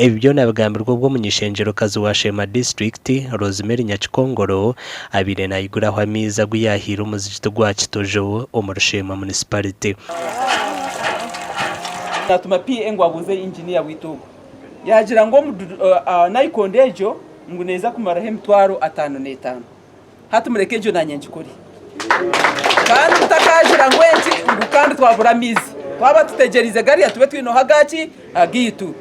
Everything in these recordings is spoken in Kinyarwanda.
Ebyo nabagambirwa bwo munyishenjero kazi wa Sheema district Rosemary Nyakikongoro abire nayiguraho amaizi aguyahira umuzigiti gwa Kitojo omuri Sheema municipality. Natuma PA ngo abuze engineer witugo yagira ngo nayikondejo ngo neza kumara hemtwaro 5 hatumureke ejo nanyengikuri kandi tutakagira ngo ngo kandi twabura amaizi twaba tutegereze gari yatube twino hagaki agitu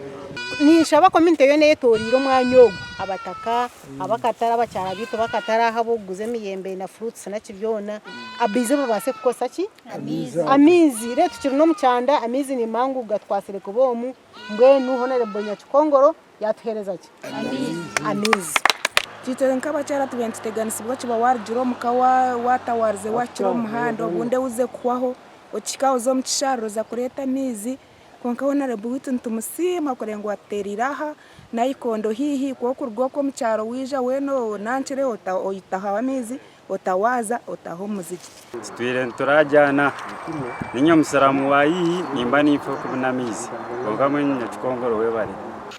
nishaba komite yo netoriro mwanyogo abataka abakatara bacyara bito bakatara habuguze miyembe na fruits na kibyona abize babase kukosa ki amizi retu kiri no mucyanda amizi ni mangu gatwasire kubomu mbwe nuhonorable Nyakikongoro yatuhereza ki amizi Tito nkabacyara tubentiteganisibwa kiba warjuro mukawa watawarze wakiro muhando bunde uze kwaho ukikaho zo mukisharo za kureta amizi konka honorable witu ntumusima kurengo wateriraha nayikondo hihi kwoko rwoko mucyaro wija weno nancire oyitaha amizi otawaza otaho muziki twire turajana ninyo musaramu wayi nimba nifo kubunamizi konka mwenye Nyakikongoro webare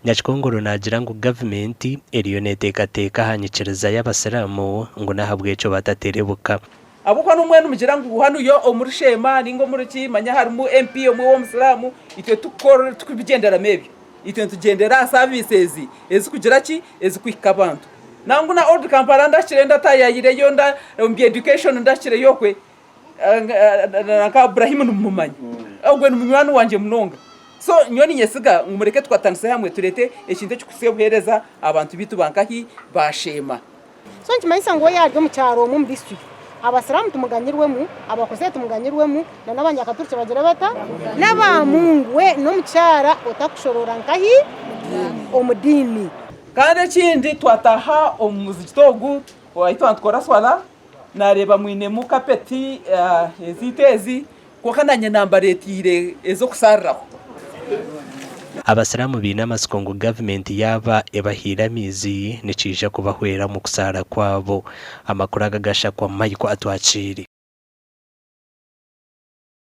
Nyakikongoro nagira ngo gavumenti eriyo netekateka hanyikiriza y'Abasiraamu ngo nahabwe cyo bataterebuka abuko numwe numugira ngo hano yo omuri Sheema ningo muri ki manya harimo MP omwe wo musiramu itwe tukora tukubigendera mebyo itwe tugendera services ezikugira ki ezikuikabantu nangu na old Kampala ndashire ndatayayire yo nda education ndashire yokwe nka Ibrahim numumanyi ogwe numwana wanje munonga so nyoni nyesiga umureke twatanse hamwe turete ekintu cyukusebuhereza abantu bitu bankahi ba Sheema so nkimayisa ngo yaryo mu cyaro mu district Abasiraamu tumuganyirwemu abakoze tumuganyirwemu n'abanyakaturce bagira bata n'abamungwe no mucyara utakushorora nkahi omudini kandi kindi twataha omuzigitogu wahitwa twakora swala nareba mwine mu kapeti ezitezi ko kananye nambaretire ezo kusarraho Abasiraamu bina amasiko ngo gavumenti yaba ebahira amizi nicija kubahwera mu kusara kwabo amakuru agagasha kwa Mayiko atwakiri.